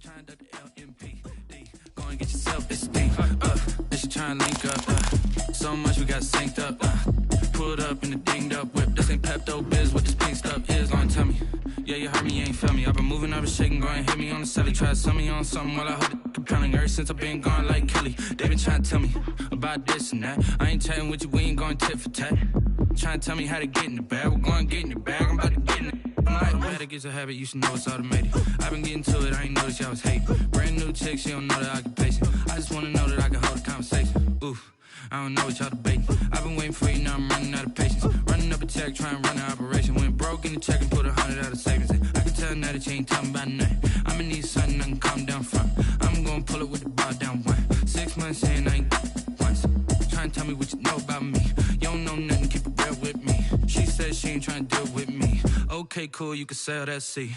Trying to LMPD, go and get yourself this thing. This you trying to link up. So much we got synced up. Pulled up in the dinged up whip. This ain't Pepto Biz, what this pink stuff is. Gonna tell me, yeah, you heard me, you ain't feel me. I've been moving, I've been shaking, go and hit me on the celly. Try to sell me on something while I hold it compelling. Ever since I've been gone like Kelly, they been trying to tell me about this and that. I ain't chatting with you, we ain't going tit for tat. Trying to tell me how to get in the bag, we're going to get in the bag, I'm about to get in it. I'm like, bad it gets a habit, you should know it's automated. I've been getting to it, I ain't noticed y'all was hating. Brand new chick, she don't know the occupation. I just wanna know that I can hold a conversation. Oof, I don't know what y'all debating. I've been waiting for you, now I'm running out of patience. Running up a check, trying to run an operation. Went broke in the check and put 100 out of savings in. I can tell now that you ain't talking about nothing. I'ma need something I can calm down from. I'm gonna pull it with the bar down one. 6 months in, I ain't once. Trying to tell me what you know about me. You don't know nothing, keep it real with me. She said she ain't trying to deal with me. Okay, cool, you can sell that seat.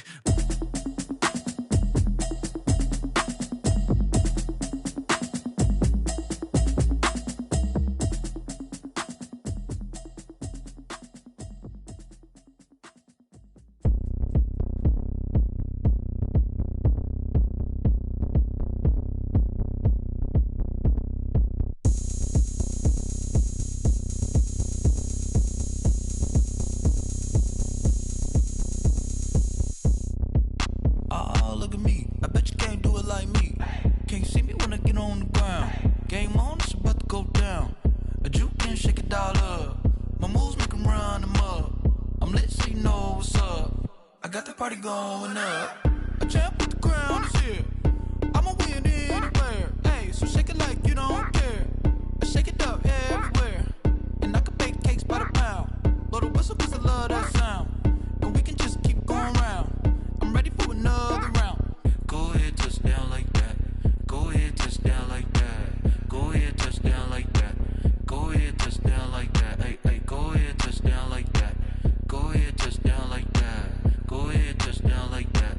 Going up, a champ with the crown is here. I'ma win anywhere. Hey, so shake it like you don't care. I shake it up everywhere, and I can bake cakes by the pound. Blow the whistle 'cause I love that sound, and we can just keep going round. I'm ready for another round. Go ahead, touch down like that. Go ahead, touch down like that. Go ahead, touch down like that. Go ahead, touch down like that. Hey, hey, go ahead, touch down like that. Go ahead, touch down like that. Go ahead, touch down like that.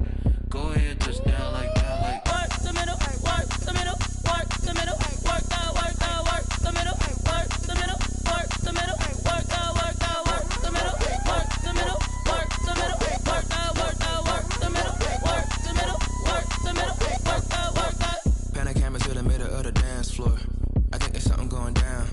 Go ahead, touch down like that. Like work the middle, work the middle, work the middle, work that, work that, work the middle, work the middle, work the middle, work that, work that, work the middle, work the middle, work the middle, work that, work that, work the middle, work the middle, work the middle, work that, work that. Pan the camera to the middle of the dance floor. I think there's something going down.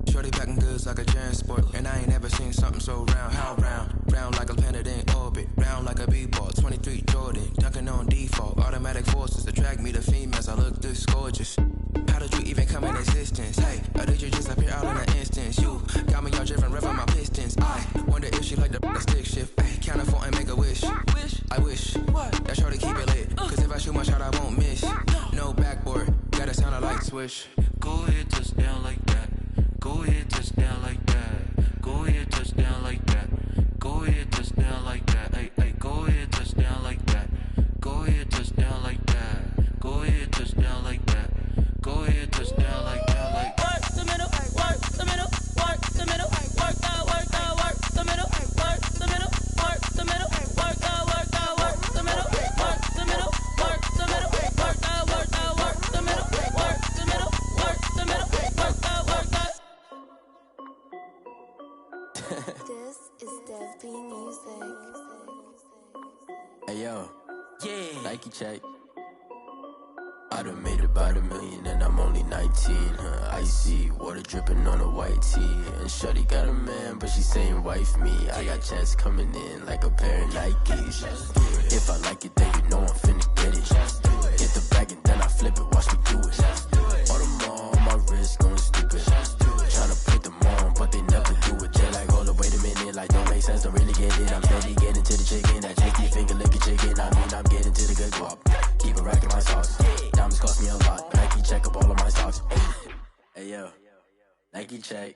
Shorty packing goods like a transport, and I ain't never seen something so round. How round? Round like a planet in orbit, round like a b-ball. 23 Jordan, dunking on default. Automatic forces attract me to females. I look this gorgeous. How did you even come in existence? Hey, or did you just appear out in an instance? You got me all driven, revving my pistons. I wonder if she like the stick shift. Ay, count a four and make a wish. I wish that shorty keep it lit, 'cause if I shoot my shot, I won't miss. No backboard, gotta sound a light switch. Go ahead, touch down like that. Go ahead, touch down like that. Go ahead, touch down like that. Go ahead, touch down like that. Hey, hey, go ahead, touch down like that. Go ahead, touch down like that. Go ahead, touch down like that. Go ahead, touch down like that. Like work the middle, work the middle, work the middle, work that, work that, work the middle, work the middle, work the middle, work that, work that, work the middle, work the middle, work the middle, work that, work that, work the middle, work the middle, work the middle, work that, work that. This is Dev B Music. Hey yo, yeah, Nike check. I done made about $1 million and I'm only 19. Icy water dripping on a white tee. And shorty got a man, but she saying wife me. I got checks coming in like a pair of Nikes. If I like it, then you know I'm finna get it. Get the bag and then I flip it, watch me do it. All them on my wrist going stupid. Tryna put them on, but they never do it. They're like, hold up, wait a minute, like don't make sense, don't really get it. I'm steady getting to the chicken, that chicky finger licking chicken. I mean, I'm getting to the good guap. Keep it racking my sauce. Diamonds cost me a lot. Nike check up all of my socks. Hey yo, Nike check.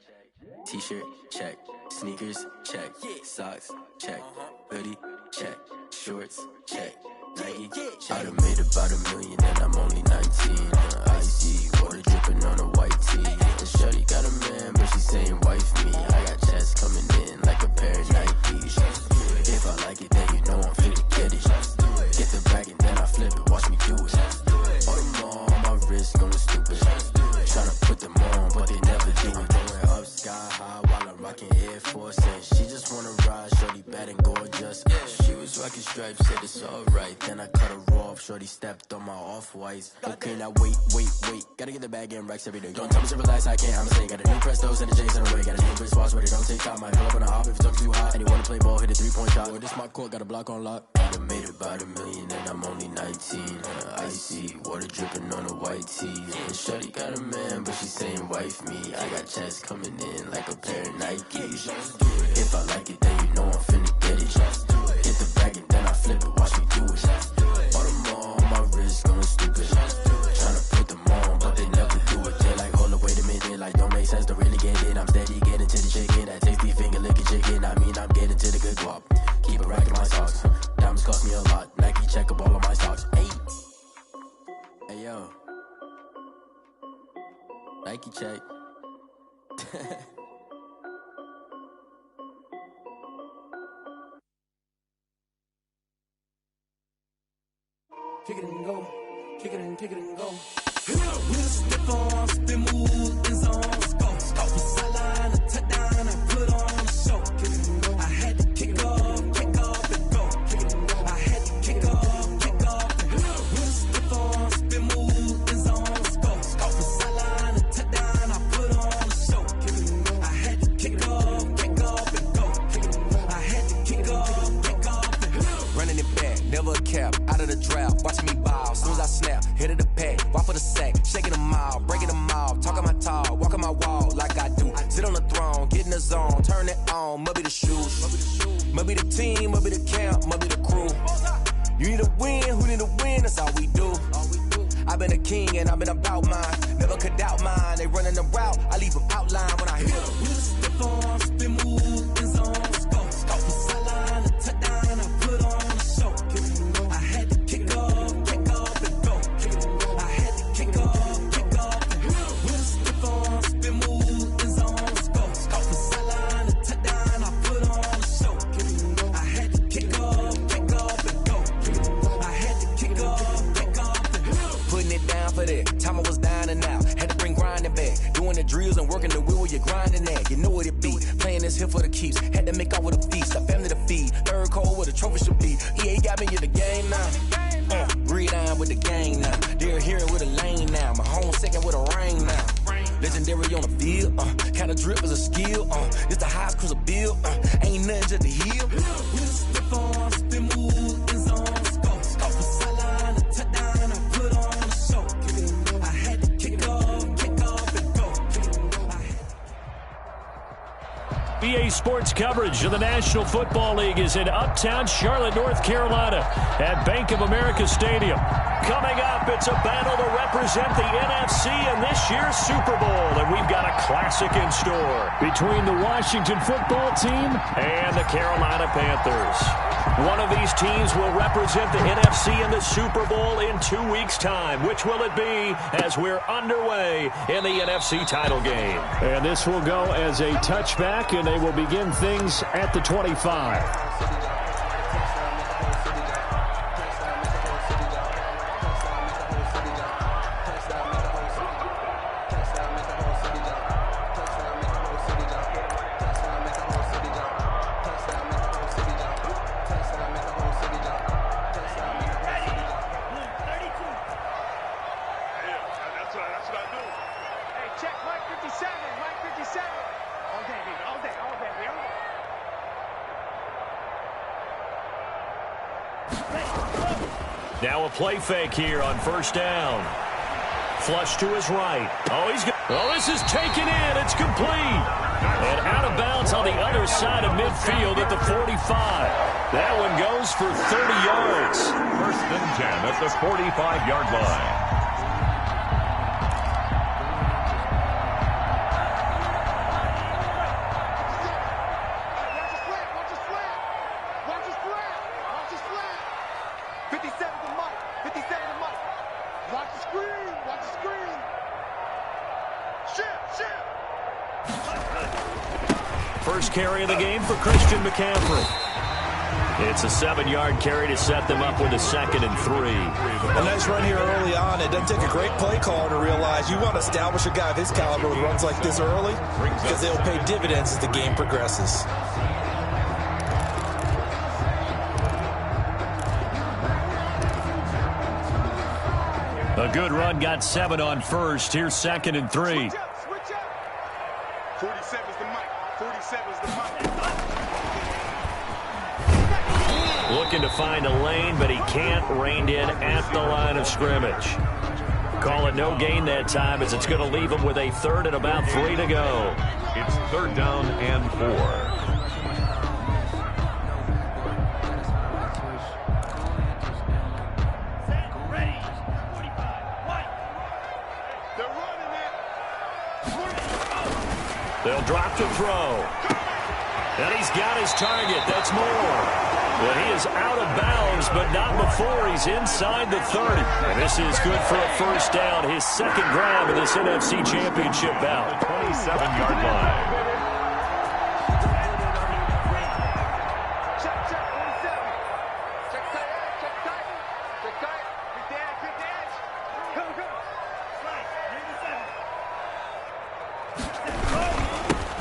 T-shirt check. Sneakers check. Socks check. Hoodie check. Shorts check. Nike. I done made about $1 million and I'm only 19. Icy water dripping on a white tee. And shorty got a man, but she saying wife me. I got checks coming in like a pair of Nikes. If I like it, then you know I'm finna get it. Get the bag and then I flip it, watch me do it. All them on my wrist going stupid. Tryna put them on, but they never do it. Going up sky high while I'm rocking Air Force. And she just wanna ride, shorty bad and gorgeous. She was rocking stripes, said it's alright. Then I cut off. Shorty stepped on my off-whites. Okay, now wait. Gotta get the bag and racks every day. Don't tell me to relax, I can't, I'ma say. Got a new Prestos and the J's in the way. Got a new Chris Watch, but it don't take time. I pull up on a hop if it's talking too hot. And you wanna play ball, hit a 3-point shot. Well, this my court, got a block on lock. I done made about $1 million and I'm only 19. Icy, water dripping on a white tee. And shorty got a man, but she saying wife me. I got checks coming in like a pair of Nikes. If I like it, then you know I'm finna get it. Hit the bag and then I flip it, watch me do it. All them all on my wrist going stupid. Tryna put them on, but they never do it. They're like, hold up, wait a minute, like don't make sense to really get it. I'm steady getting to the chicken, that tasty finger licking chicken. I mean, I'm getting to the good guap. Keep it racking my socks. Diamonds cost me a lot. Nike check up all of my stocks. Hey yo, Nike check. Kick it and go, kick it and go. We'll step on, spin, move, in zones, go. Off the sideline, a touchdown, I put on a show. Kick it and go. I had to kick off and go. Kick it and go. I had to kick off and go. We'll step on, spin, move, in zones, go. Off the sideline, a touchdown, I put on a show. Kick it and go. I had to kick off and go. Kick it and go. I had to kick off and go. Running it back, never a cap, out of the drought, watching me ball. Soon as I snap, hit of the pack, walk for the sack, shaking them all, breaking them all, talking my talk, walking my wall like I do. Sit on the throne, get in the zone, turn it on, must be the shoes, must be the team, must be the camp, must be the crew. You need a win, who need a win, that's all we do. I've been a king and I've been about mine, never could doubt mine. They running the route, I leave them outline when I hit them. We'll step on, spin, move, in zones, go. Off the sideline, a touchdown, I put on a show. Kick it and go. I had to kick off and go. Kick it and go. I had to kick off and go. We'll step on, spin, move, in zones, go. Off the sideline, a touchdown, I put on a show. Kick it and go. I had to kick off and go. Kick it and go. I had to kick off and go. Putting it down for that, time I was down and out, had to bring grinding back, doing the drills and working the wheel where you're grinding at, you know what it be, playing this here for the keeps, had to make out with a feast, a family to feed, third cold where the trophy should be, EA got me in the game now, breathe on with the gang now, they're hearing with a lane now, my home second with a rain now, legendary on the field, kind of drip is a skill, it's the highest cruiser bill, ain't nothing just to heal. We'll step on, spin, move, in zones, go. Off the sideline, a touchdown, I put on a show. Kick it and go. I had to kick off and go. Kick it and go. BA Sports coverage of the National Football League is in Uptown Charlotte, North Carolina at Bank of America Stadium. Coming up, it's a battle to represent the NFC in this year's Super Bowl, and we've got a classic in store between the Washington football team and the Carolina Panthers. One of these teams will represent the NFC in the Super Bowl in 2 weeks' time. Which will it be as we're underway in the NFC title game? And this will go as a touchback, and they will begin things at the 25. Now a play fake here on first down. Flush to his right. Oh, this is taken in. It's complete. And out of bounds on the other side of midfield at the 45. That one goes for 30 yards. First and 10 at the 45-yard line. First carry of the game for Christian McCaffrey. It's a 7-yard carry to set them up with a 2nd and 3. A nice run here early on. It doesn't take a great play caller to realize you want to establish a guy of his caliber who runs like this early because they'll pay dividends as the game progresses. A good run, got 7 on first. Here's 2nd and 3. 47's the mic. 47's the mic. Looking to find a lane, but he can't. Reined in at the line of scrimmage. Call it no gain that time, as it's going to leave him with a 3rd and about 3 to go. It's 3rd down and 4. They'll drop to throw. And he's got his target. That's more. Well, he is out of bounds, but not before he's inside the 30. And this is good for a 1st down. His 2nd grab of this NFC Championship bout. 27-yard line.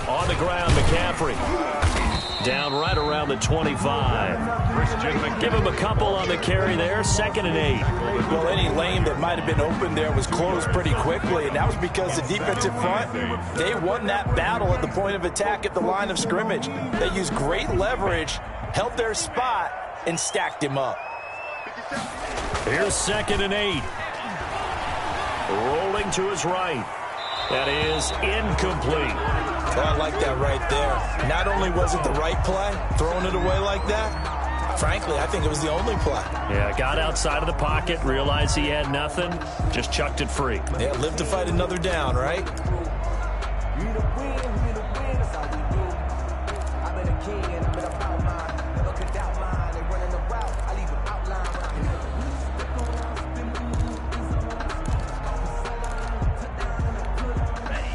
On the ground, McCaffrey. Down right around the 25. Give him a couple on the carry there. 2nd and 8. Well, any lane that might have been open there was closed pretty quickly, and that was because the defensive front, they won that battle at the point of attack at the line of scrimmage. They used great leverage, held their spot, and stacked him up. Here's 2nd and 8. Rolling to his right. That is incomplete. Oh, I like that right there. Not only was it the right play, throwing it away like that, frankly, I think it was the only play. Yeah, got outside of the pocket, realized he had nothing, just chucked it free. Yeah, live to fight another down, right?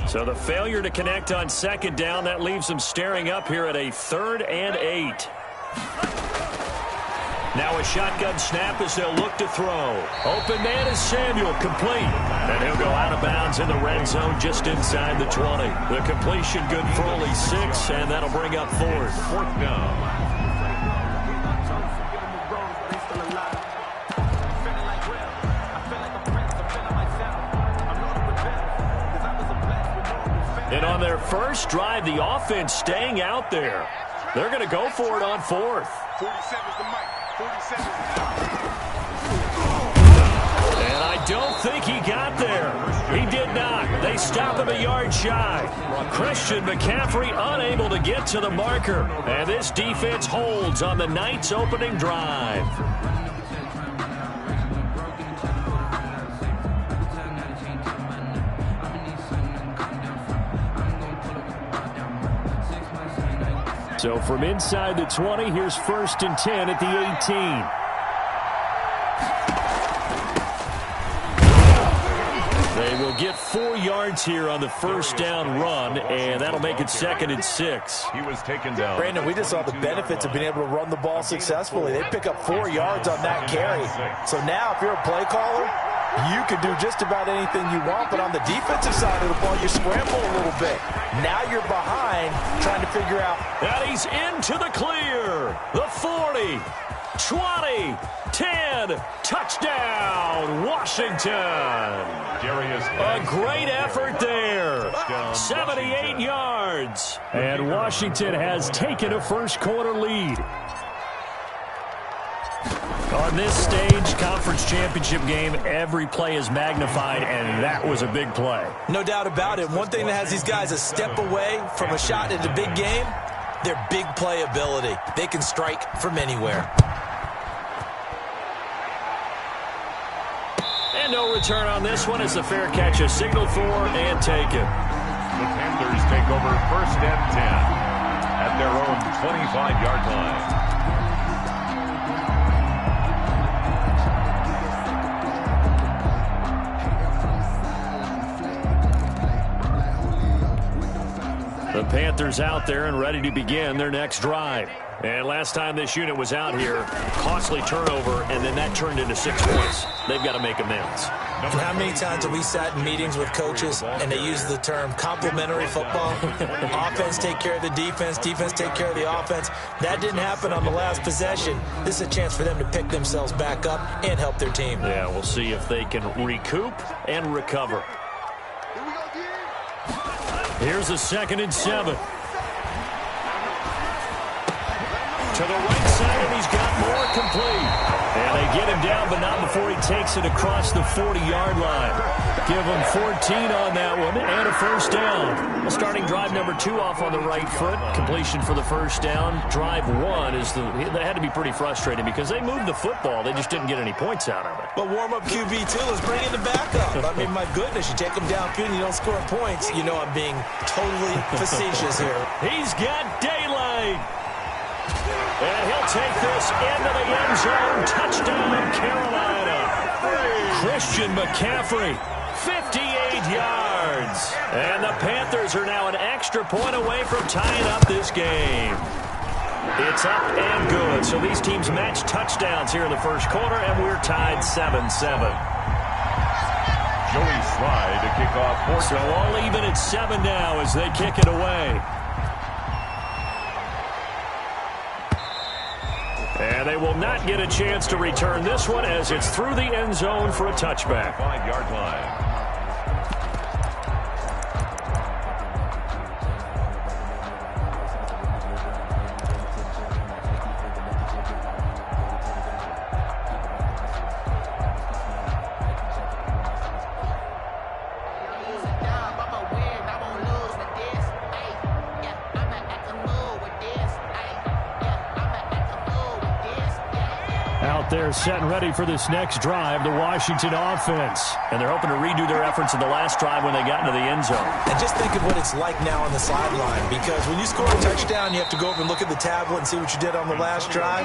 So the failure to connect on 2nd down, that leaves him staring up here at a 3rd and 8. Now a shotgun snap as they'll look to throw. Open man is Samuel, complete. And he'll go out of bounds in the red zone just inside the 20. The completion good for only 6, and that'll bring up 4th. 4th down. And on their first drive, the offense staying out there. They're going to go for it on 4th. 47's the mic. 47's the And I don't think he got there. He did not. They stop him a yard shy. Christian McCaffrey unable to get to the marker. And this defense holds on the night's opening drive. So from inside the 20, here's 1st and 10 at the 18. They will get 4 yards here on the 1st down run, and that'll make it 2nd and 6. He was taken down. Brandon, we just saw the benefits of being able to run the ball successfully. They pick up 4 yards on that carry. So now if you're a play caller, you can do just about anything you want, but on the defensive side of the ball, you scramble a little bit. Now you're behind, trying to figure out. And he's into the clear. The 40, 20, 10, touchdown, Washington. A great effort there. 78 yards. And Washington has taken a first-quarter lead. On this stage, conference championship game, every play is magnified, and that was a big play. No doubt about it. One thing that has these guys a step away from a shot at the big game, their big play ability. They can strike from anywhere. And no return on this one as the fair catch is signaled for and taken. The Panthers take over 1st and 10 at their own 25-yard line. The Panthers out there and ready to begin their next drive. And last time this unit was out here, costly turnover, and then that turned into 6 points. They've got to make amends. And how many times have we sat in meetings with coaches and they use the term complementary football? Offense take care of the defense, defense take care of the offense. That didn't happen on the last possession. This is a chance for them to pick themselves back up and help their team. Yeah, we'll see if they can recoup and recover. Here's a 2nd and 7. To the right side, and he's got more complete. And they get him down, but not before he takes it across the 40-yard line. Give him 14 on that one and a first down. Well, starting drive number 2 off on the right foot. Completion for the first down. Drive 1 that had to be pretty frustrating because they moved the football. They just didn't get any points out of it. But warm-up QB2, let's bring in the backup. I mean, my goodness, you take him downfield and you don't score points. You know I'm being totally facetious here. He's got daylight. And he'll take this into the end zone. Touchdown, Carolina. Christian McCaffrey, 58 yards. And the Panthers are now an extra point away from tying up this game. It's up and good. So these teams match touchdowns here in the first quarter, and we're tied 7-7. Joey Slye to kick off. So all even at 7 now as they kick it away. And they will not get a chance to return this one as it's through the end zone for a touchback. 5-yard line. They're set and ready for this next drive, the Washington offense. And they're hoping to redo their efforts in the last drive when they got into the end zone. And just think of what it's like now on the sideline, because when you score a touchdown, you have to go over and look at the tablet and see what you did on the last drive.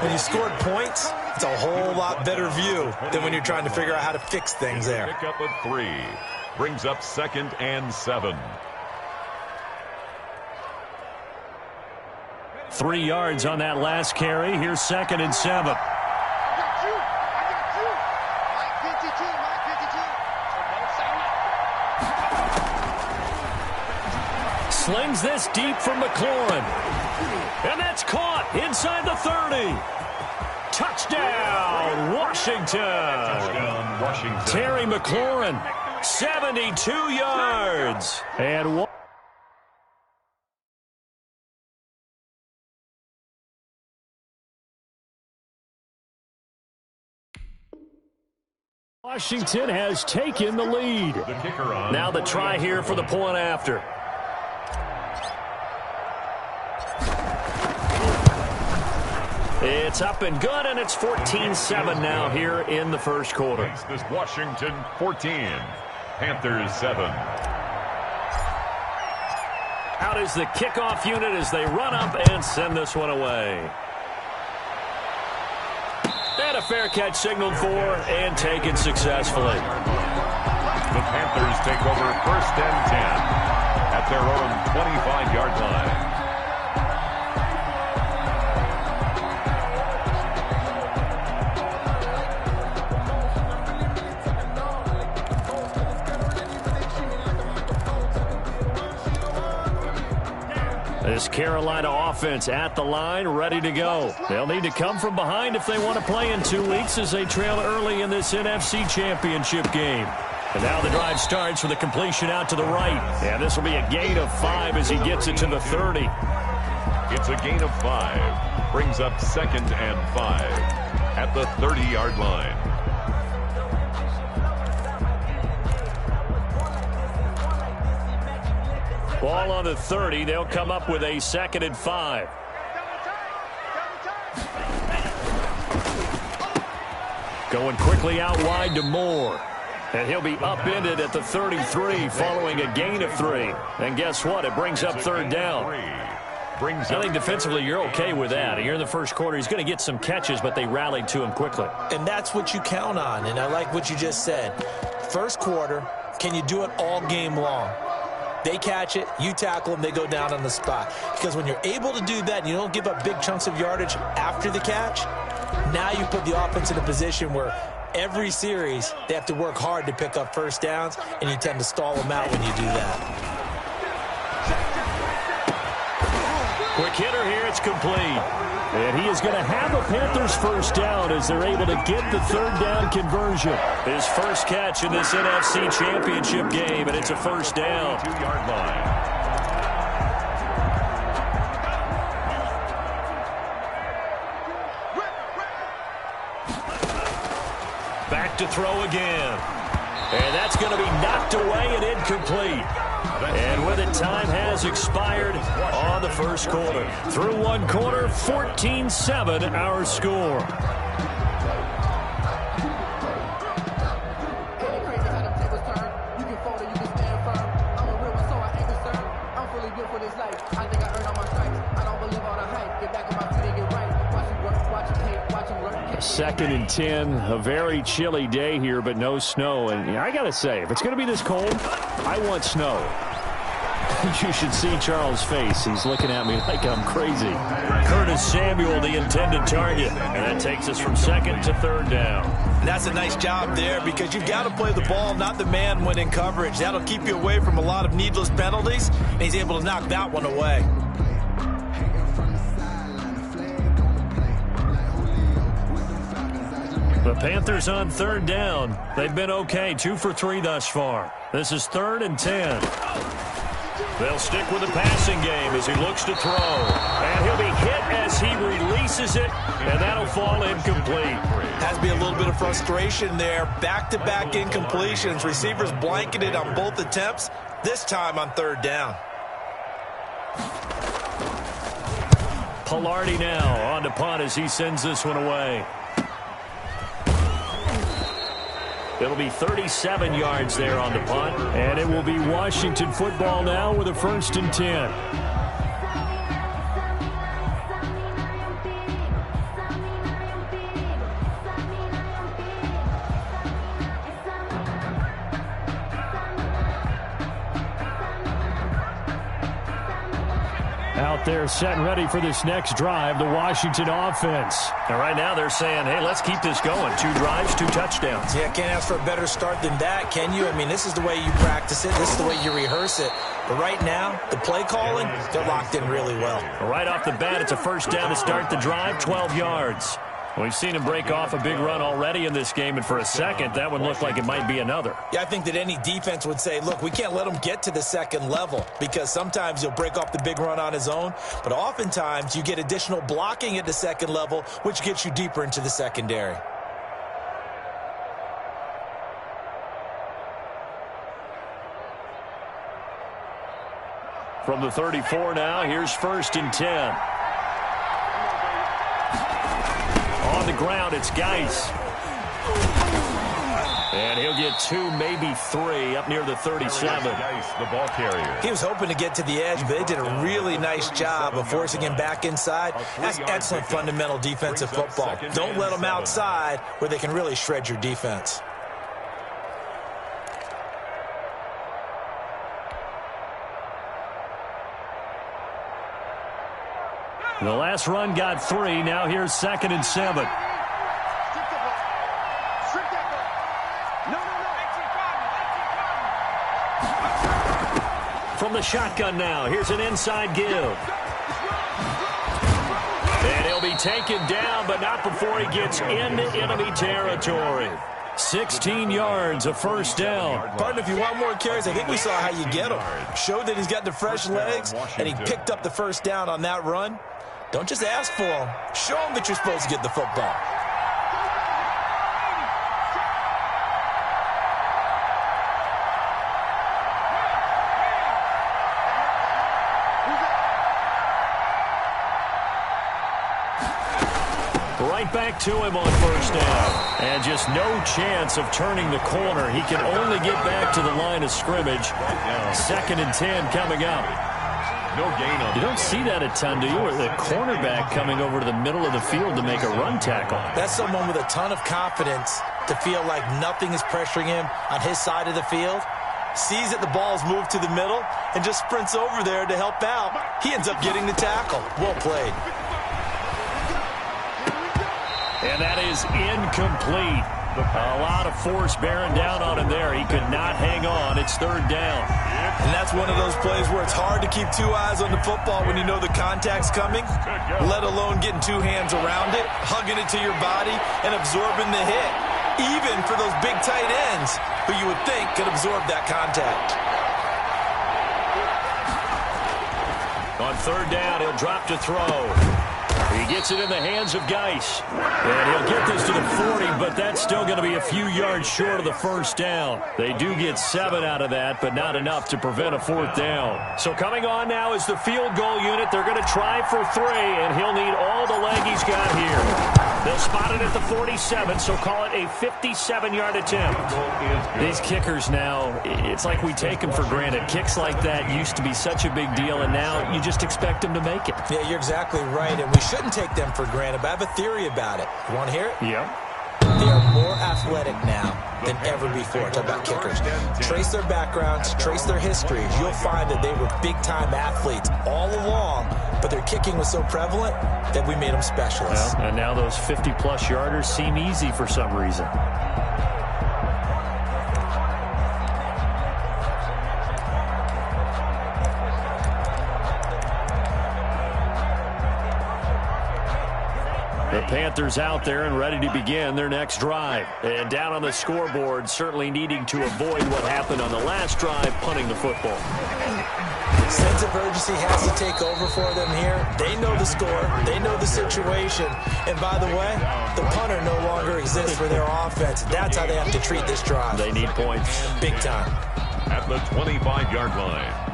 When you scored points, it's a whole lot better view than when you're trying to figure out how to fix things there. Pick up a 3. Brings up 2nd and 7. 3 yards on that last carry. Here's 2nd and 7. Slings this deep from McLaurin. And that's caught inside the 30. Touchdown, Washington. Touchdown, Washington. Terry McLaurin, 72 yards. And Washington has taken the lead. The kicker on. Now the try here for the point after. It's up and good, and it's 14-7 now here in the first quarter. Makes this Washington 14. Panthers 7. Out is the kickoff unit as they run up and send this one away. And a fair catch signaled for and taken successfully. The Panthers take over 1st and 10 at their own 25-yard line. This Carolina offense at the line, ready to go. They'll need to come from behind if they want to play in 2 weeks as they trail early in this NFC Championship game. And now the drive starts with a completion out to the right. And this will be a gain of 5 as he gets it to the 30. It's a gain of 5. Brings up 2nd and 5 at the 30-yard line. Ball on the 30. They'll come up with a 2nd and 5. Going quickly out wide to Moore. And he'll be upended at the 33 following a gain of 3. And guess what? It brings up 3rd down. I think defensively you're okay with that. Here in the first quarter, he's going to get some catches, but they rallied to him quickly. And that's what you count on, and I like what you just said. First quarter, can you do it all game long? They catch it, you tackle them, they go down on the spot. Because when you're able to do that and you don't give up big chunks of yardage after the catch, now you put the offense in a position where every series, they have to work hard to pick up first downs, and you tend to stall them out when you do that. Quick hitter here, it's complete. And he is going to have a Panthers first down as they're able to get the third down conversion. His first catch in this NFC Championship game, and it's a first down. 2-yard line. Back to throw again. And that's going to be knocked away and incomplete. And with it, time has expired on the first quarter. Through one quarter, 14-7 our score. Second and 10, a very chilly day here, but no snow. And I got to say, if it's going to be this cold, I want snow. You should see Charles' face. He's looking at me like I'm crazy. Curtis Samuel, the intended target. And that takes us from second to third down. And that's a nice job there because you've got to play the ball, not the man when in coverage. That'll keep you away from a lot of needless penalties, and he's able to knock that one away. The Panthers on third down. They've been okay, 2 for 3 thus far. This is 3rd and 10. They'll stick with the passing game as he looks to throw. And he'll be hit as he releases it, and that'll fall incomplete. Has to be a little bit of frustration there. Back-to-back incompletions. Receivers blanketed on both attempts, this time on third down. Pilardi now on to punt as he sends this one away. It'll be 37 yards there on the punt. And it will be Washington football now with a 1st and 10. Out there set and ready for this next drive, the Washington offense. And right now they're saying, hey, let's keep this going. 2 drives, 2 touchdowns. Yeah, can't ask for a better start than that, can you? I mean, this is the way you practice it. This is the way you rehearse it. But right now, the play calling, they're locked in really well. Right off the bat, it's a first down to start the drive, 12 yards. We've seen him break off a big run already in this game, and for a second, that one looked like it might be another. Yeah, I think that any defense would say, look, we can't let him get to the second level because sometimes he'll break off the big run on his own, but oftentimes you get additional blocking at the second level, which gets you deeper into the secondary. From the 34 now, here's 1st and 10. On the ground, it's Geis. And he'll get 2, maybe 3 up near the 37. Geis, the ball carrier. He was hoping to get to the edge, but they did a really nice job of forcing him back inside. That's excellent fundamental defensive football. Don't let them outside where they can really shred your defense. The last run got 3. Now here's 2nd and 7. From the shotgun now, here's an inside give. And he'll be taken down, but not before he gets into enemy territory. 16 yards, a first down. Partner, if you want more carries, I think we saw how you get him. Showed that he's got the fresh legs, and he picked up the first down on that run. Don't just ask for him. Show him that you're supposed to get the football. Right back to him on first down. And just no chance of turning the corner. He can only get back to the line of scrimmage. 2nd and 10 coming up. No gain on. You don't see that a ton, do you? Or the cornerback coming over to the middle of the field to make a run tackle. That's someone with a ton of confidence to feel like nothing is pressuring him on his side of the field. Sees that the ball's moved to the middle and just sprints over there to help out. He ends up getting the tackle. Well played. And that is incomplete. A lot of force bearing down on him there. He could not hang on. It's third down. And that's one of those plays where it's hard to keep two eyes on the football when you know the contact's coming, let alone getting two hands around it, hugging it to your body, and absorbing the hit, even for those big tight ends who you would think could absorb that contact. On third down, he'll drop to throw. He gets it in the hands of Geis. And he'll get this to the 40, but that's still going to be a few yards short of the first down. They do get 7 out of that, but not enough to prevent a fourth down. So coming on now is the field goal unit. They're going to try for 3, and he'll need all the leg he's got here. They'll spot it at the 47, so call it a 57-yard attempt. These kickers now, it's like we take them for granted. Kicks like that used to be such a big deal, and now you just expect them to make it. Yeah, you're exactly right, and we shouldn't take them for granted, but I have a theory about it. You want to hear it? Yeah. They are more athletic now than ever before. Talk about kickers. Trace their backgrounds, trace their histories. You'll find that they were big-time athletes all along, but their kicking was so prevalent that we made them specialists. Well, and now those 50-plus yarders seem easy for some reason. The Panthers out there and ready to begin their next drive. And down on the scoreboard, certainly needing to avoid what happened on the last drive, punting the football. Sense of urgency has to take over for them here. They know the score. They know the situation. And by the way, the punter no longer exists for their offense. That's how they have to treat this drive. They need points. Big time. At the 25-yard line.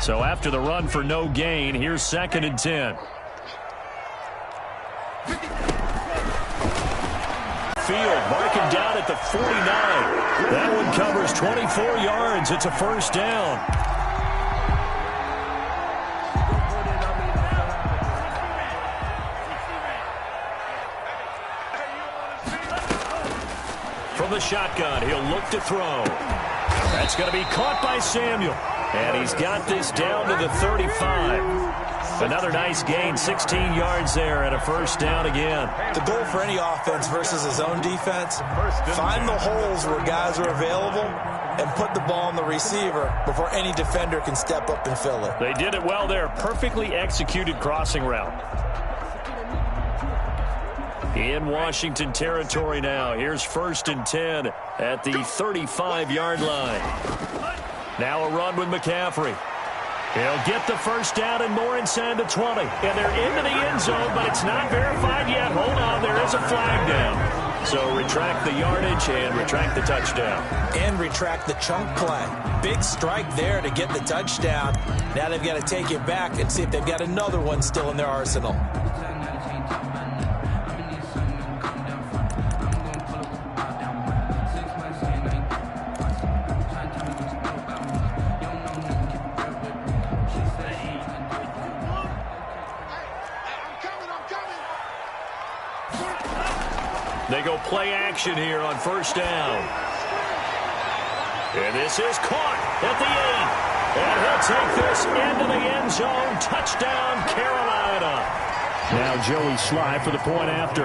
So after the run for no gain, here's 2nd and 10. Field marking down at the 49. That one covers 24 yards. It's a first down. From the shotgun, he'll look to throw. That's going to be caught by Samuel. And he's got this down to the 35. Another nice gain, 16 yards there, and a first down again. The goal for any offense versus his own defense, find the holes where guys are available and put the ball on the receiver before any defender can step up and fill it. They did it well there. Perfectly executed crossing route. In Washington territory now. Here's 1st and 10 at the 35-yard line. Now a run with McCaffrey. He'll get the first down and more inside the 20. And they're into the end zone, but it's not verified yet. Hold on, there is a flag down. So retract the yardage and retract the touchdown. And retract the chunk play. Big strike there to get the touchdown. Now they've got to take it back and see if they've got another one still in their arsenal. They go play action here on first down. And this is caught at the 8. And he'll take this into the end zone. Touchdown, Carolina. Now Joey Sly for the point after.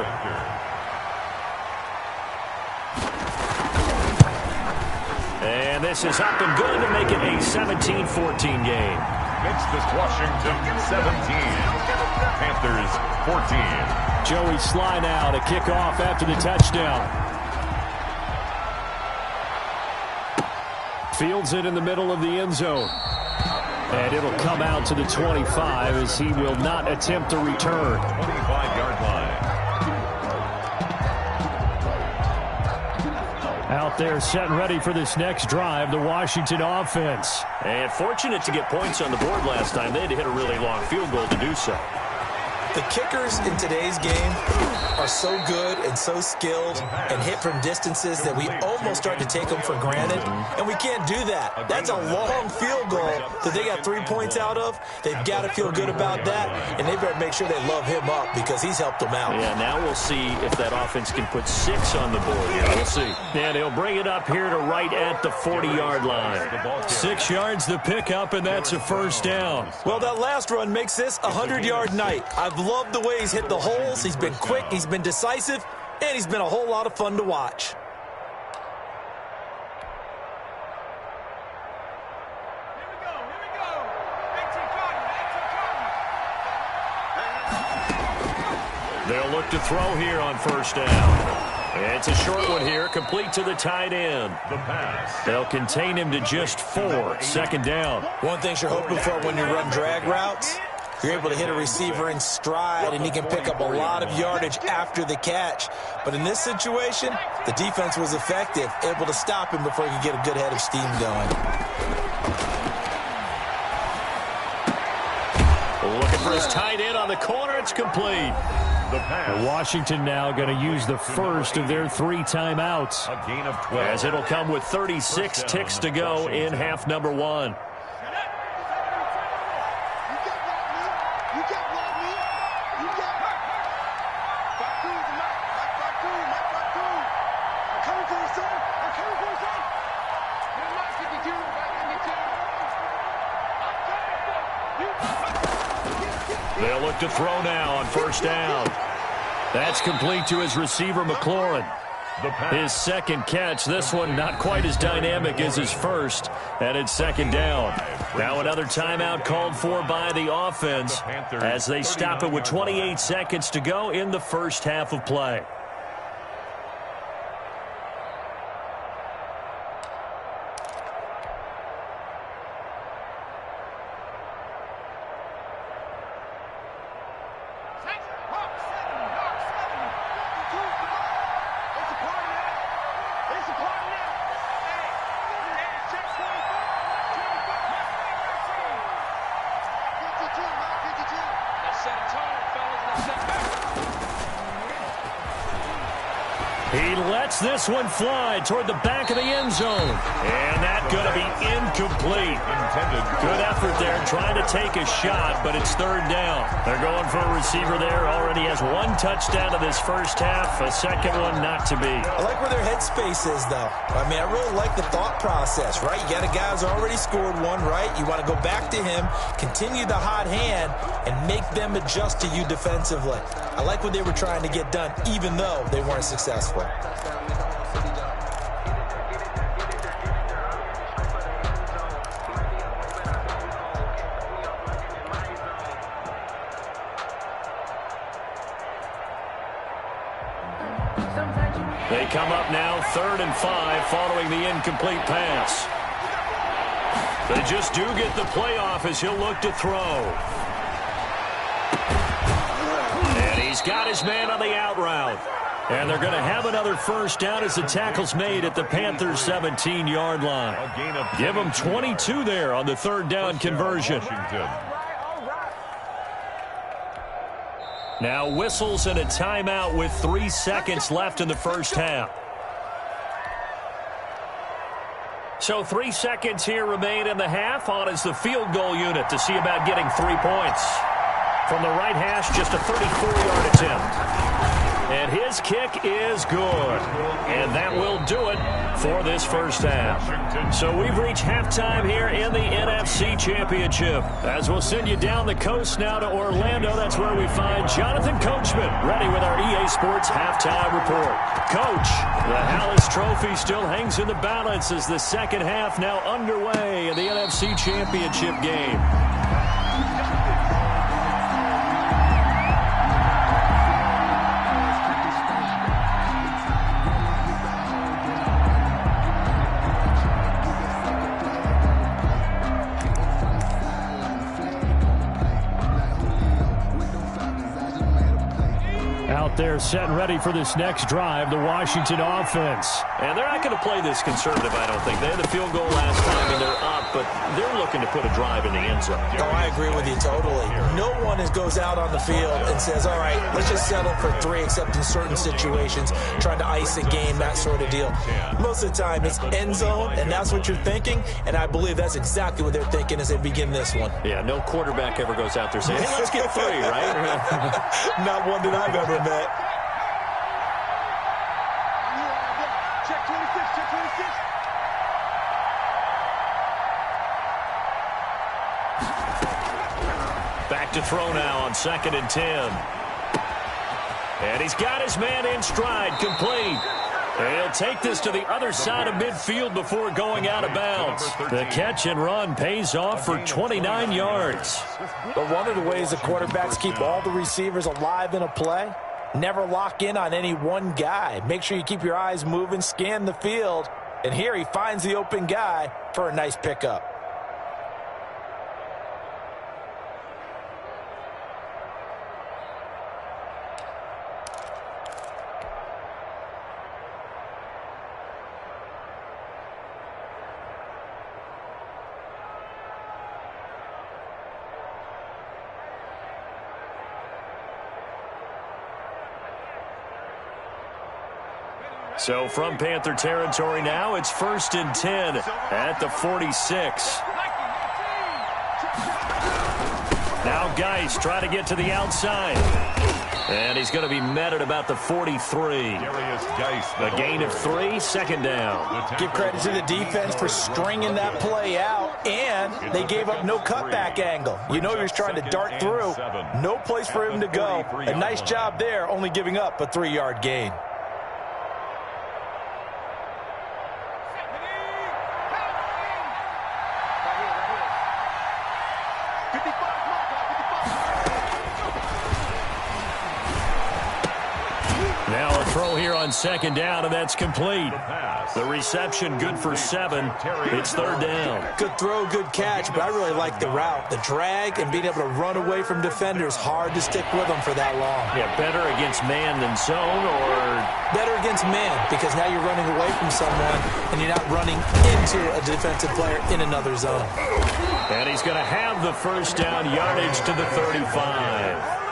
And this is up and good to make it a 17-14 game. It's this Washington 17. Panthers 14. Joey Sly now to kick off after the touchdown. Fields it in the middle of the end zone. And it'll come out to the 25 as he will not attempt to return. 25-yard line. Out there set and ready for this next drive, the Washington offense. And fortunate to get points on the board last time. They had to hit a really long field goal to do so. The kickers in today's game are so good and so skilled and hit from distances that we almost start to take them for granted, and we can't do that. That's a long field goal that they got 3 points out of. They've got to feel good about that, and they better make sure they love him up because he's helped them out. Yeah, now we'll see if that offense can put 6 on the board. Yeah, we'll see. And he'll bring it up here to right at the 40-yard line. 6 yards the pickup, and that's a first down. Well, that last run makes this a 100-yard night. I've loved the way he's hit the holes. He's been quick, he's been decisive, and he's been a whole lot of fun to watch. They'll look to throw here on first down. It's a short one here, complete to the tight end. The pass. They'll contain him to just 4, second down. One thing you're hoping for when you run drag routes, you're able to hit a receiver in stride, and he can pick up a lot of yardage after the catch. But in this situation, the defense was effective, able to stop him before he could get a good head of steam going. Looking for his tight end on the corner. It's complete. The pass. Washington now going to use the first of their 3 timeouts. A gain of 12. As it'll come with 36 ticks to go in half number 1. They'll look to throw now on first down. That's complete to his receiver, McLaurin. His second catch, this one not quite as dynamic as his first, and it's second down. Now another timeout called for by the offense as they stop it with 28 seconds to go in the first half of play. He lets this one fly toward the back of the end zone. And that's going to be incomplete. Good effort there trying to take a shot, but it's third down. They're going for a receiver there. Already has 1 touchdown in this first half. A second one not to be. I like where their headspace is, though. I mean, I really like the thought process, right? You got a guy who's already scored 1, right? You want to go back to him, continue the hot hand, and make them adjust to you defensively. I like what they were trying to get done, even though they weren't successful. They come up now 3rd and 5 following the incomplete pass. They just do get the playoff as he'll look to throw. And he's got his man on the out route. And they're going to have another first down as the tackle's made at the Panthers' 17-yard line. Give them 22 there on the 3rd down conversion. Now whistles and a timeout with 3 seconds left in the first half. So 3 seconds here remain in the half. On is the field goal unit to see about getting 3 points. From the right hash, just a 34-yard attempt. And his kick is good. And that will do it for this first half. So we've reached halftime here in the NFC Championship. As we'll send you down the coast now to Orlando, that's where we find Jonathan Coachman, ready with our EA Sports Halftime Report. Coach, the Hallis Trophy still hangs in the balance as the second half now underway in the NFC Championship game. Out there set and ready for this next drive, the Washington offense. And they're not going to play this conservative, I don't think. They had the field goal last time, and they're up, but they're looking to put a drive in the end zone. Oh, I agree with you totally. No one goes out on the field and says, all right, let's just settle for 3, except in certain situations, trying to ice a game, that sort of deal. Most of the time, it's end zone, and that's what you're thinking, and I believe that's exactly what they're thinking as they begin this one. Yeah, no quarterback ever goes out there saying, hey, let's get 3, right? Not one that I've ever met. Check 26, check 26. Back to throw now on 2nd and 10. And he's got his man in stride, complete. He'll take this to the other side of midfield before going out of bounds. The catch and run pays off for 29 yards. But one of the ways the quarterbacks keep all the receivers alive in a play, never lock in on any one guy. Make sure you keep your eyes moving, scan the field. And here he finds the open guy for a nice pickup. So from Panther territory now, it's 1st and 10 at the 46. Now Geis trying to get to the outside. And he's going to be met at about the 43. A gain of 3, 2nd down. Give credit to the defense for stringing that play out, and they gave up no cutback angle. You know he was trying to dart through. No place for him to go. A nice job there, only giving up a 3-yard gain. Now a throw here on 2nd down, and that's complete. The reception good for 7. It's 3rd down. Good throw, good catch, but I really like the route. The drag and being able to run away from defenders, hard to stick with them for that long. Yeah, better against man than zone, or better against man, because now you're running away from someone and you're not running into a defensive player in another zone. And he's going to have the 1st down, yardage to the 35.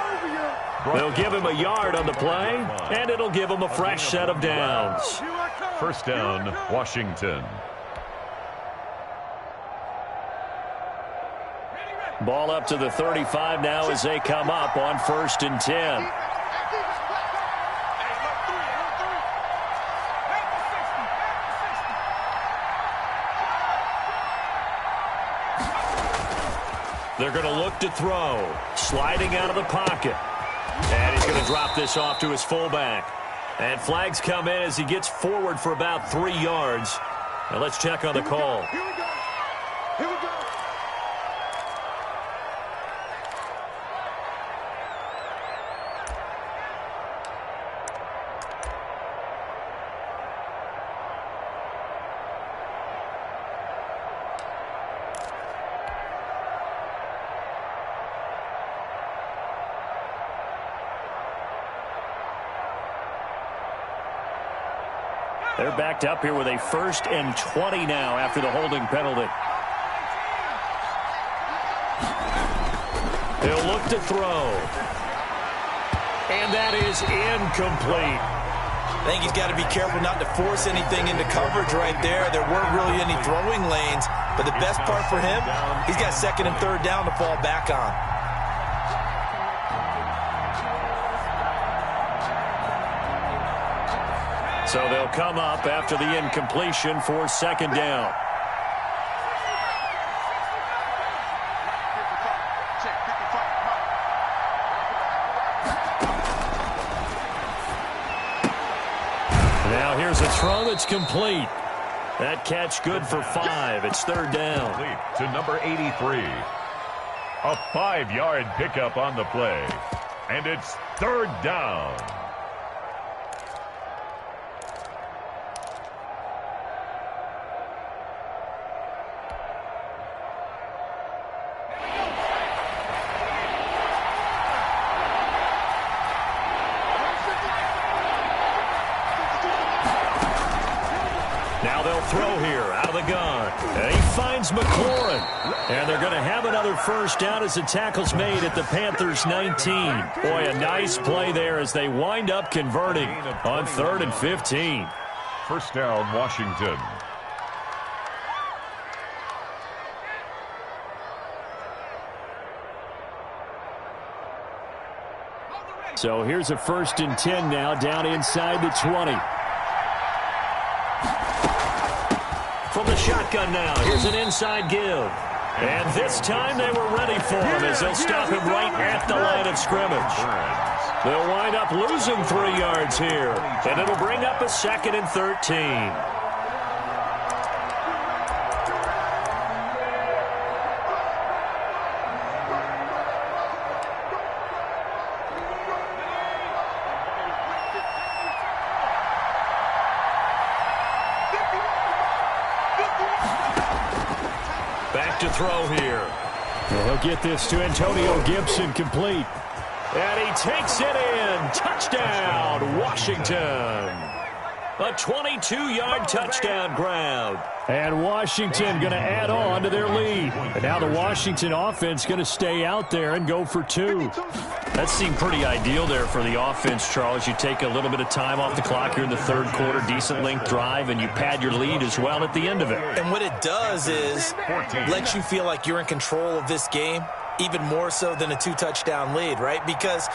They'll give him a yard on the play, and it'll give him a fresh set of downs. 1st down, Washington. Ball up to the 35 now as they come up on 1st and 10. They're going to look to throw. Sliding out of the pocket. And he's going to drop this off to his fullback. And flags come in as he gets forward for about 3 yards. Now let's check on the call. Here we go. Here we go. They're backed up here with a 1st and 20 now after the holding penalty. He'll look to throw. And that is incomplete. I think he's got to be careful not to force anything into coverage right there. There weren't really any throwing lanes, but the best part for him, he's got 2nd and 3rd down to fall back on. So they'll come up after the incompletion for 2nd down. Now here's a throw that's complete. That catch good for 5. It's 3rd down. To number 83. A 5-yard pickup on the play. And it's 3rd down. throw here out of the gun. And he finds McLaurin. And they're going to have another first down as the tackle's made at the Panthers' 19. Boy, a nice play there as they wind up converting on 3rd and 15. First down, Washington. So here's a 1st and 10 now down inside the 20. From the shotgun now, here's an inside give. And this time they were ready for him as they'll stop him right at the line of scrimmage. They'll wind up losing 3 yards here, and it'll bring up a 2nd and 13. Back to throw here. Well, he'll get this to Antonio Gibson, complete. And he takes it in. Touchdown, Washington. A 22-yard touchdown grab. And Washington going to add on to their lead. And now the Washington offense going to stay out there and go for 2. That seemed pretty ideal there for the offense, Charles. You take a little bit of time off the clock here in the 3rd quarter, decent length drive, and you pad your lead as well at the end of it. And what it does is let you feel like you're in control of this game, even more so than a 2-touchdown lead, right? Because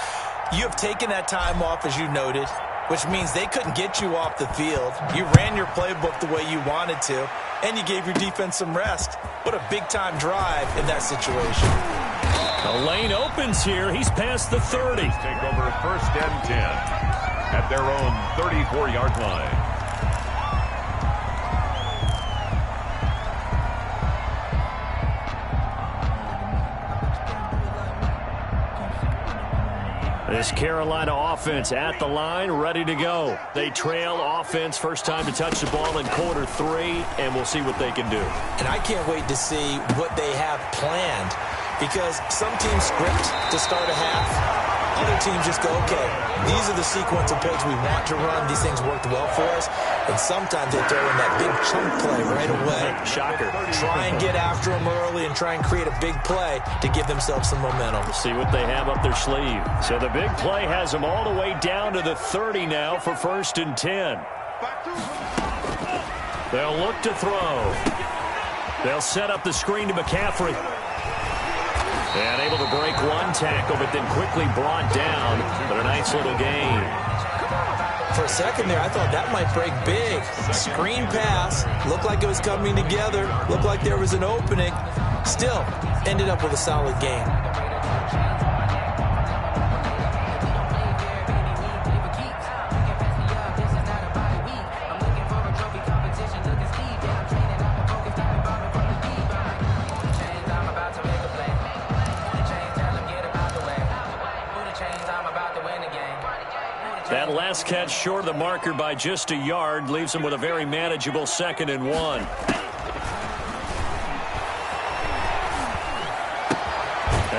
you have taken that time off, as you noted, which means they couldn't get you off the field. You ran your playbook the way you wanted to, and you gave your defense some rest. What a big-time drive in that situation. The lane opens here. He's past the 30. Take over 1st and 10 at their own 34-yard line. This Carolina offense at the line, ready to go. They trail offense, first time to touch the ball in quarter 3, and we'll see what they can do. And I can't wait to see what they have planned, because some teams script to start a half. Other teams just go, okay, these are the sequence of plays we want to run. These things worked well for us. And sometimes they throw in that big chunk play right away. Shocker. Try and get after them early and try and create a big play to give themselves some momentum. We'll see what they have up their sleeve. So the big play has them all the way down to the 30 now for 1st and 10. They'll look to throw. They'll set up the screen to McCaffrey. And able to break one tackle, but then quickly brought down. But a nice little gain. For a second there, I thought that might break big. Screen pass. Looked like it was coming together. Looked like there was an opening. Still, ended up with a solid gain. That last catch short of the marker by just a yard leaves him with a very manageable 2nd and 1.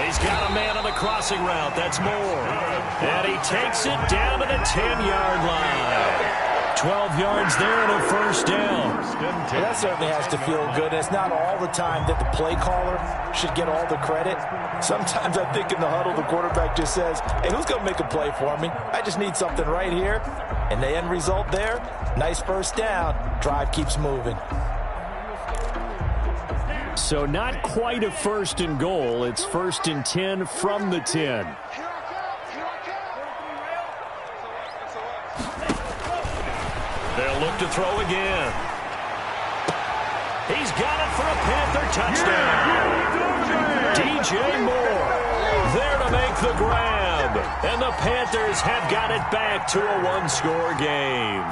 He's got a man on the crossing route. That's Moore. And he takes it down to the 10-yard line. 12 yards there and a first down. Well, that certainly has to feel good. It's not all the time that the play caller should get all the credit. Sometimes I think in the huddle, the quarterback just says, hey, who's going to make a play for me? I just need something right here. And the end result there, nice first down. Drive keeps moving. So not quite a 1st and goal. It's 1st and 10 from the 10. They'll look to throw again. He's got it for a Panther touchdown. DJ Moore there to make the grab. And the Panthers have got it back to a 1-score game.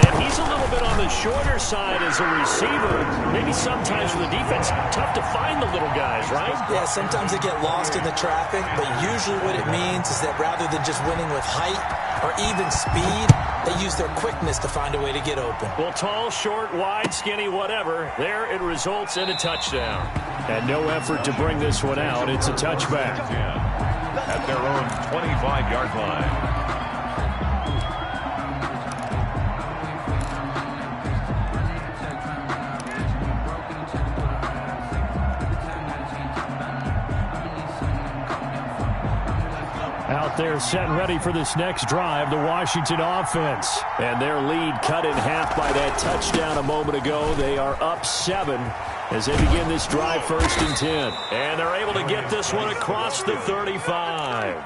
And he's a little bit on the shorter side as a receiver. Maybe sometimes for the defense, tough to find the little guys, right? Yeah, sometimes they get lost in the traffic, but usually what it means is that rather than just winning with height or even speed, they use their quickness to find a way to get open. Well, tall, short, wide, skinny, whatever, there it results in a touchdown. And no effort to bring this one out. It's a touchback. At their own 25-yard line. there set and ready for this next drive, the Washington offense. And their lead cut in half by that touchdown a moment ago. They are up 7 as they begin this drive, 1st and 10. And they're able to get this one across the 35.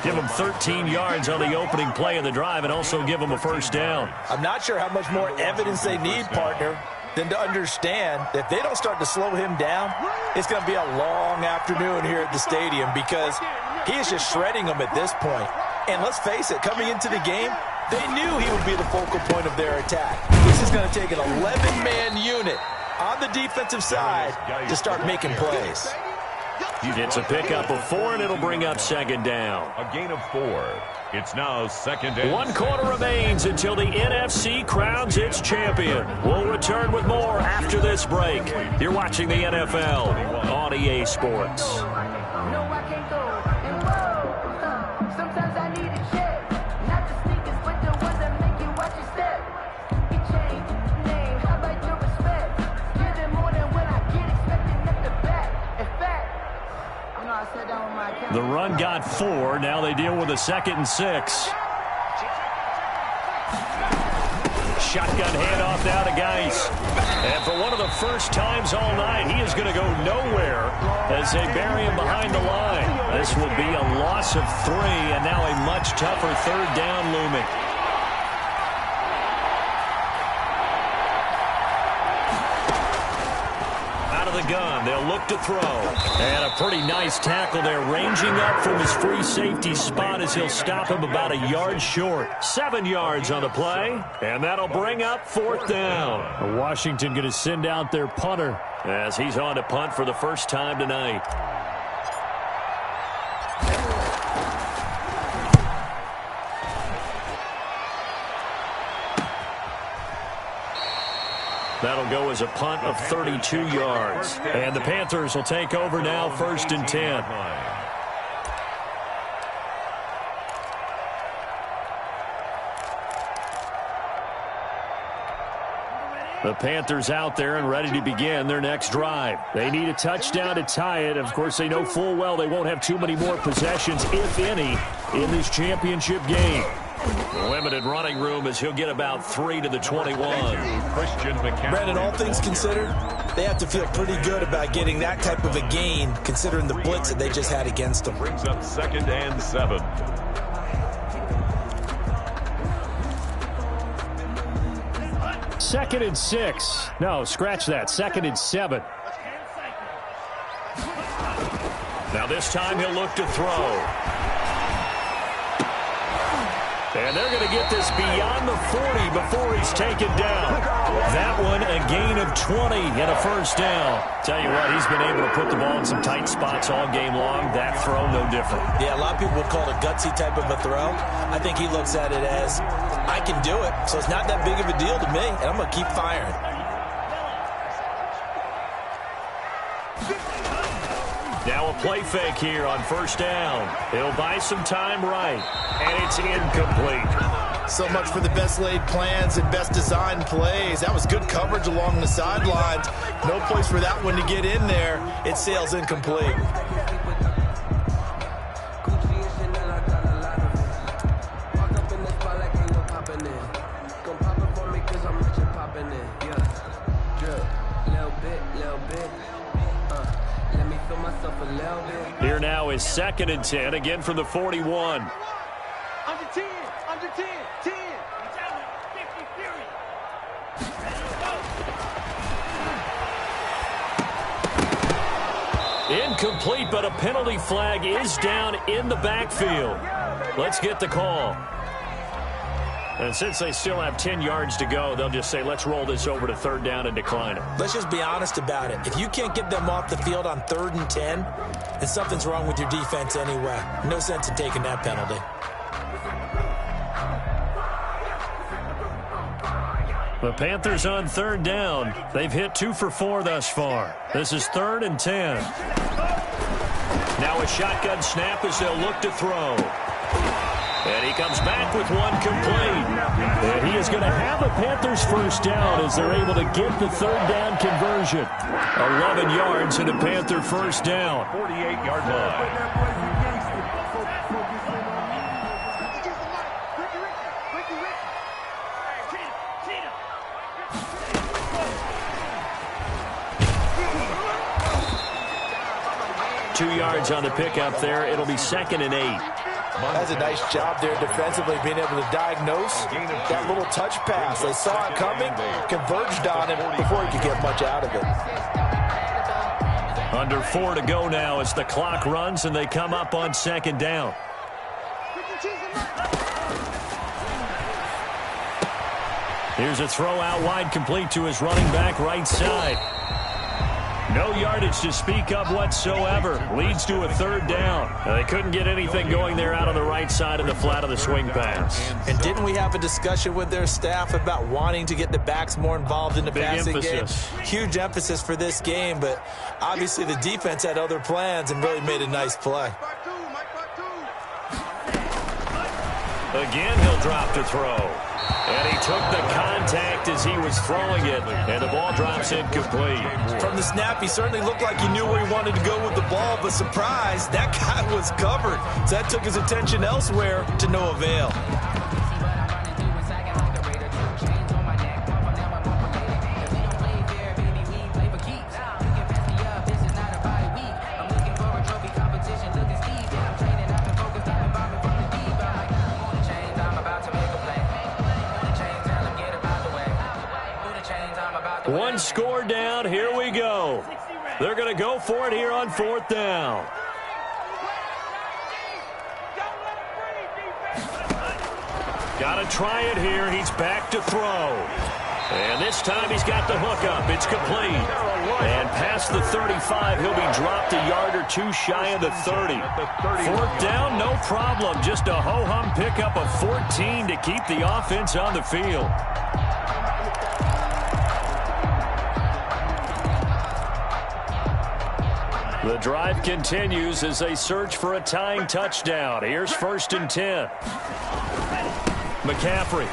Give them 13 yards on the opening play of the drive and also give them a first down. I'm not sure how much more evidence they need, partner, than to understand that if they don't start to slow him down, it's going to be a long afternoon here at the stadium because he is just shredding them at this point. And let's face it, coming into the game, they knew he would be the focal point of their attack. This is going to take an 11-man unit on the defensive side to start making plays. It's a pickup of 4, and it'll bring up 2nd down. A gain of 4. It's now 2nd and 1 quarter remains until the NFC crowns its champion. We'll return with more after this break. You're watching the NFL on EA Sports. The run got 4. Now they deal with a 2nd and 6. Shotgun handoff now to Geis. And for one of the first times all night, he is going to go nowhere as they bury him behind the line. This will be a loss of 3, and now a much tougher 3rd down looming. The gun, they'll look to throw. And a pretty nice tackle there, ranging up from his free safety spot as he'll stop him about a yard short. 7 yards on the play, and that'll bring up 4th down. Washington going to send out their punter as he's on to punt for the first time tonight. That'll go as a punt of 32 yards. And the Panthers will take over now, 1st and 10. The Panthers out there and ready to begin their next drive. They need a touchdown to tie it. Of course, they know full well they won't have too many more possessions, if any, in this championship game. Limited running room as he'll get about 3 to the 21. Brandon, all things considered, they have to feel pretty good about getting that type of a gain, considering the blitz that they just had against them. Brings up 2nd and 7. Second and 6. No, scratch that. 2nd and 7. Now this time he'll look to throw. And they're going to get this beyond the 40 before he's taken down. That one a gain of 20 and a first down. Tell you what, he's been able to put the ball in some tight spots all game long. That throw, no different. Yeah, a lot of people would call it a gutsy type of a throw. I think he looks at it as, I can do it, so it's not that big of a deal to me, and I'm going to keep firing. Now a play fake here on 1st down. He'll buy some time right, and it's incomplete. So much for the best laid plans and best designed plays. That was good coverage along the sidelines. No place for that one to get in there. It sails incomplete. Here now is 2nd and 10, again from the 41. Under 10, under 10, 10. Incomplete, but a penalty flag is down in the backfield. Let's get the call. And since they still have 10 yards to go, they'll just say, let's roll this over to 3rd down and decline it. Let's just be honest about it. If you can't get them off the field on 3rd and 10, then something's wrong with your defense anyway. No sense in taking that penalty. The Panthers on 3rd down. They've hit 2 for 4 thus far. This is 3rd and 10. Now a shotgun snap as they'll look to throw. And he comes back with one complete. And he is going to have a Panthers first down as they're able to get the 3rd down conversion. 11 yards and a Panther first down. 48-yard line. 2 yards on the pickup there. It'll be 2nd and 8. That's a nice job there defensively, being able to diagnose that little touch pass. They saw it coming, converged on him before he could get much out of it. Under 4 to go now as the clock runs and they come up on 2nd down. Here's a throw out wide, complete to his running back right side. No yardage to speak of whatsoever. Leads to a 3rd down. They couldn't get anything going there out on the right side of the flat of the swing pass. And didn't we have a discussion with their staff about wanting to get the backs more involved in the passing game? Huge emphasis for this game, but obviously the defense had other plans and really made a nice play. Again, he'll drop to throw. And he took the contact as he was throwing it, and the ball drops incomplete. From the snap, he certainly looked like he knew where he wanted to go with the ball, but surprise, that guy was covered. So that took his attention elsewhere to no avail. One score down. Here we go. They're going to go for it here on 4th down. Got to try it here. He's back to throw. And this time he's got the hook up. It's complete. And past the 35, he'll be dropped a yard or 2 shy of the 30. 4th down, no problem. Just a ho-hum pickup of 14 to keep the offense on the field. The drive continues as they search for a tying touchdown. Here's 1st and 10. McCaffrey.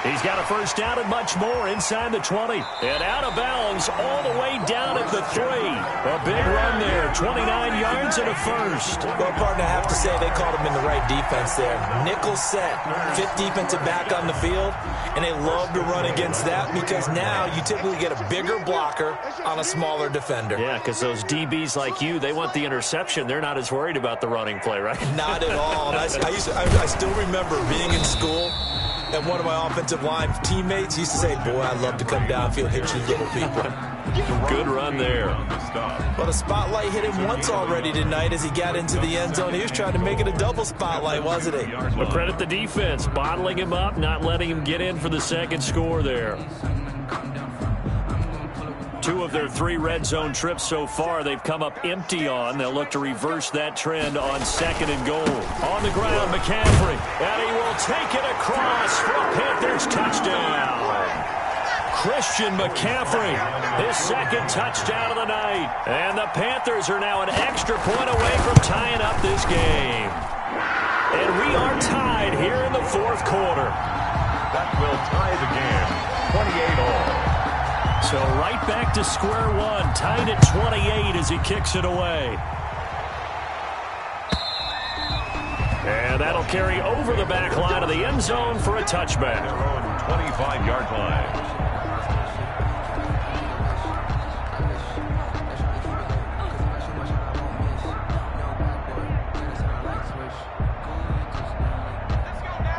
He's got a first down and much more inside the 20. And out of bounds all the way down at the 3. A big run there, 29 yards and a first. Well, partner, I have to say they called him in the right defense there. Nickel set, 5th defensive back on the field, and they love to run against that because now you typically get a bigger blocker on a smaller defender. Yeah, because those DBs like you, they want the interception. They're not as worried about the running play, right? Not at all. And I still remember being in school, and one of my offensive line teammates used to say, boy, I'd love to come downfield, hit you little people. Good run there. Well, the spotlight hit him once already tonight as he got into the end zone. He was trying to make it a double spotlight, wasn't he? But credit the defense, bottling him up, not letting him get in for the 2nd score there. 2 of their 3 red zone trips so far they've come up empty on. They'll look to reverse that trend on 2nd and goal. On the ground, McCaffrey. And he will take it across for a Panthers touchdown. Christian McCaffrey, his 2nd touchdown of the night. And the Panthers are now an extra point away from tying up this game. And we are tied here in the 4th quarter. That will tie the game, 28-all. So right back to square one, tied at 28 as he kicks it away. And that'll carry over the back line of the end zone for a touchback. 25-yard line.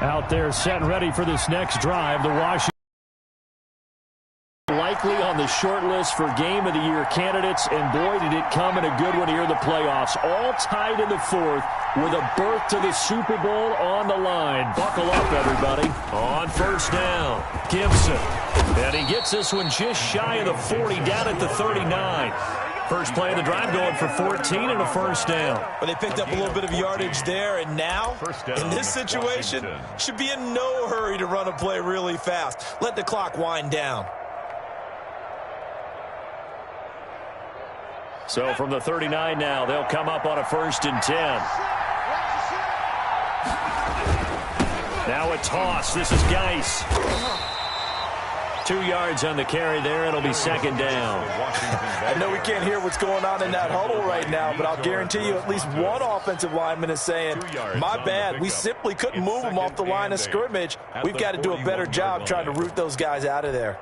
Out there set and ready for this next drive, the Washington. Likely on the short list for Game of the Year candidates, and boy, did it come in a good one here in the playoffs. All tied in the 4th with a berth to the Super Bowl on the line. Buckle up, everybody. On 1st down, Gibson. And he gets this one just shy of the 40, down at the 39. First play of the drive going for 14 and a first down. But they picked up a little bit of yardage there, and now, in this situation, should be in no hurry to run a play really fast. Let the clock wind down. So from the 39 now, they'll come up on a 1st and 10. Now a toss. This is Geis. 2 yards on the carry there. It'll be 2nd down. I know we can't hear what's going on in that huddle right now, but I'll guarantee you at least one offensive lineman is saying, my bad, we simply couldn't move them off the line of scrimmage. We've got to do a better job trying to root those guys out of there.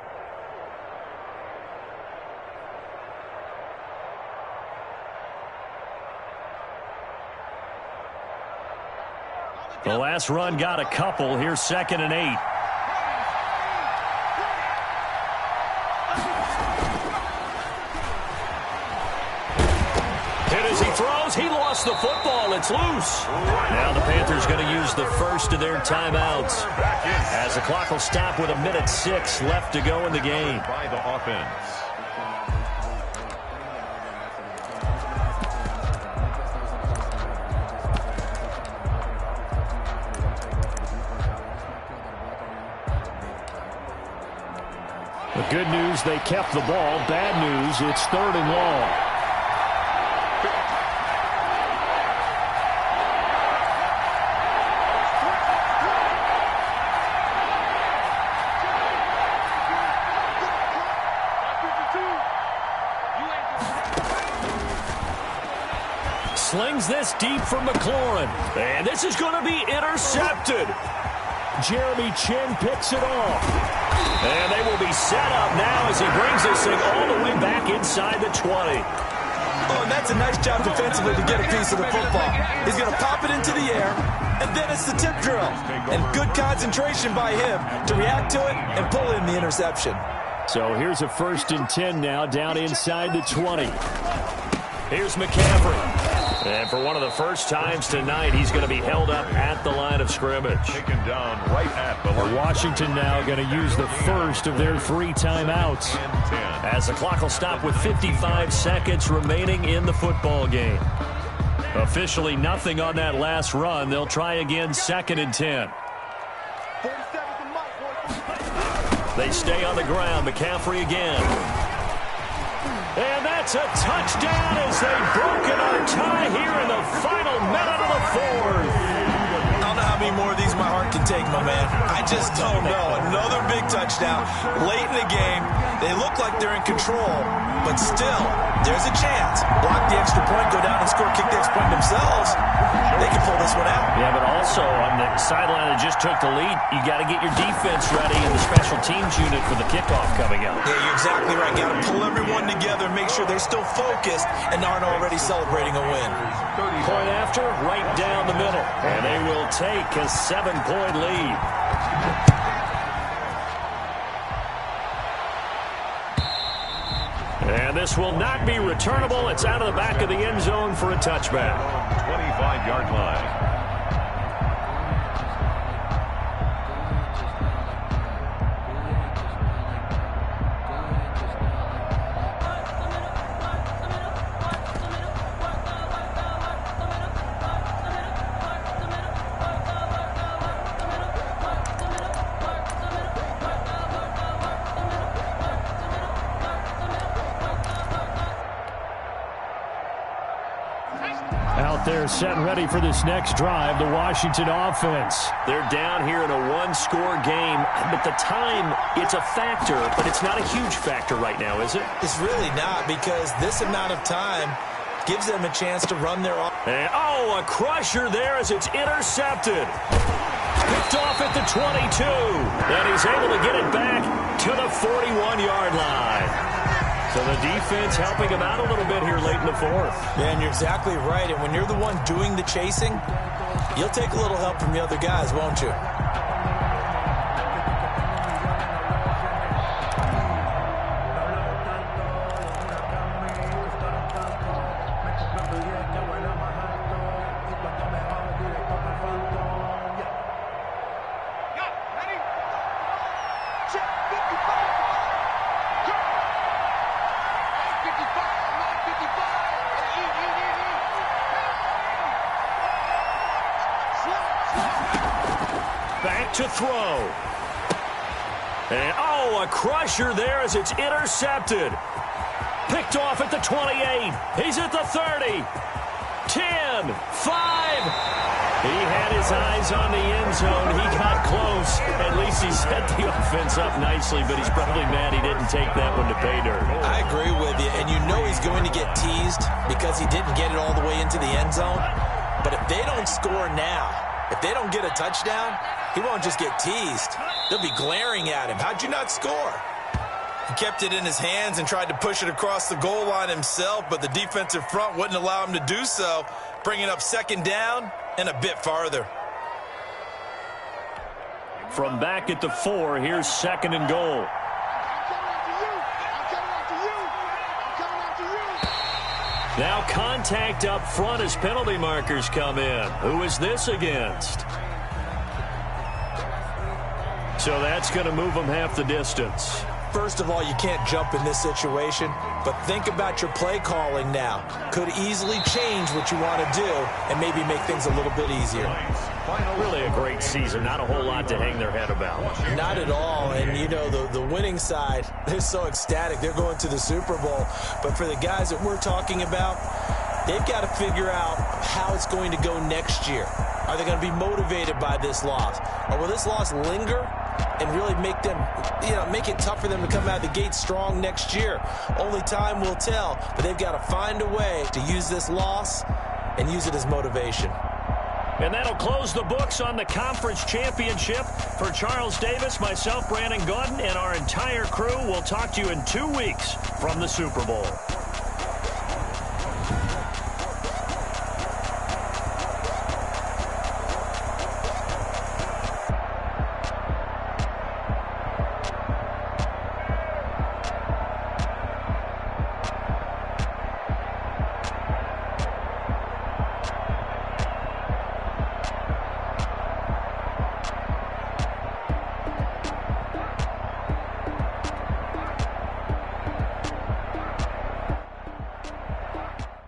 The last run got a couple. Here's 2nd and 8. Hit as he throws. He lost the football. It's loose. Now the Panthers going to use the first of their timeouts as the clock will stop with 1:06 left to go in the game. By the offense. The good news, they kept the ball. Bad news, it's 3rd and long. Slings this deep from McLaurin. And this is going to be intercepted. Jeremy Chin picks it off. And they will be set up now as he brings this thing all the way back inside the 20. Oh, and that's a nice job defensively to get a piece of the football. He's going to pop it into the air, and then it's the tip drill. And good concentration by him to react to it and pull in the interception. So here's a 1st and 10 now down inside the 20. Here's McCaffrey. And for one of the first times tonight, he's going to be held up at the line of scrimmage. Taken down right at the line. Washington now going to use the first of their 3 timeouts as the clock will stop with 55 seconds remaining in the football game. Officially nothing on that last run. They'll try again 2nd and 10. They stay on the ground. McCaffrey again. And that's a touchdown as they've broken our tie here in the final minute of the 4th. I don't know how many more of these my heart can take, my man. I just don't know. Another big touchdown late in the game. They look like they're in control, but still, there's a chance. Block the extra point, go down and score, kick the extra point themselves. They can pull this one out. Yeah, but also on the sideline that just took the lead, you got to get your defense ready in the special teams unit for the kickoff coming up. Yeah, you're exactly right. Got to pull everyone together, make sure they're still focused and aren't already celebrating a win. Point after, right down the middle. And they will take a 7-point lead. And this will not be returnable. It's out of the back of the end zone for a touchback. 25-yard line. They're set and ready for this next drive, the Washington offense. They're down here in a 1-score game, but the time, it's a factor, but it's not a huge factor right now, is it? It's really not, because this amount of time gives them a chance to run their offense. And, oh, a crusher there as it's intercepted. Picked off at the 22, and he's able to get it back to the 41-yard line. So the defense helping him out a little bit here late in the 4th. Yeah, and you're exactly right. And when you're the one doing the chasing, you'll take a little help from the other guys, won't you? Back to throw. And, oh, a crusher there as it's intercepted. Picked off at the 28. He's at the 30. 10, 5. He had his eyes on the end zone. He got close. At least he set the offense up nicely, but he's probably mad he didn't take that one to pay dirt. I agree with you, and you know he's going to get teased because he didn't get it all the way into the end zone. But if they don't score now, if they don't get a touchdown, he won't just get teased. They'll be glaring at him. How'd you not score? He kept it in his hands and tried to push it across the goal line himself, but the defensive front wouldn't allow him to do so, bringing up 2nd down and a bit farther. From back at the 4, here's 2nd and goal. Now contact up front as penalty markers come in. Who is this against? So that's going to move them half the distance. First of all, you can't jump in this situation, but think about your play calling now. Could easily change what you want to do and maybe make things a little bit easier. Really a great season. Not a whole lot to hang their head about. Not at all. And, you know, the winning side, they're so ecstatic. They're going to the Super Bowl. But for the guys that we're talking about, they've got to figure out how it's going to go next year. Are they going to be motivated by this loss? Or will this loss linger and really make them, make it tough for them to come out of the gate strong next year? Only time will tell, but they've got to find a way to use this loss and use it as motivation. And that'll close the books on the conference championship. For Charles Davis, myself, Brandon Gaudin, and our entire crew, we'll talk to you in 2 weeks from the Super Bowl.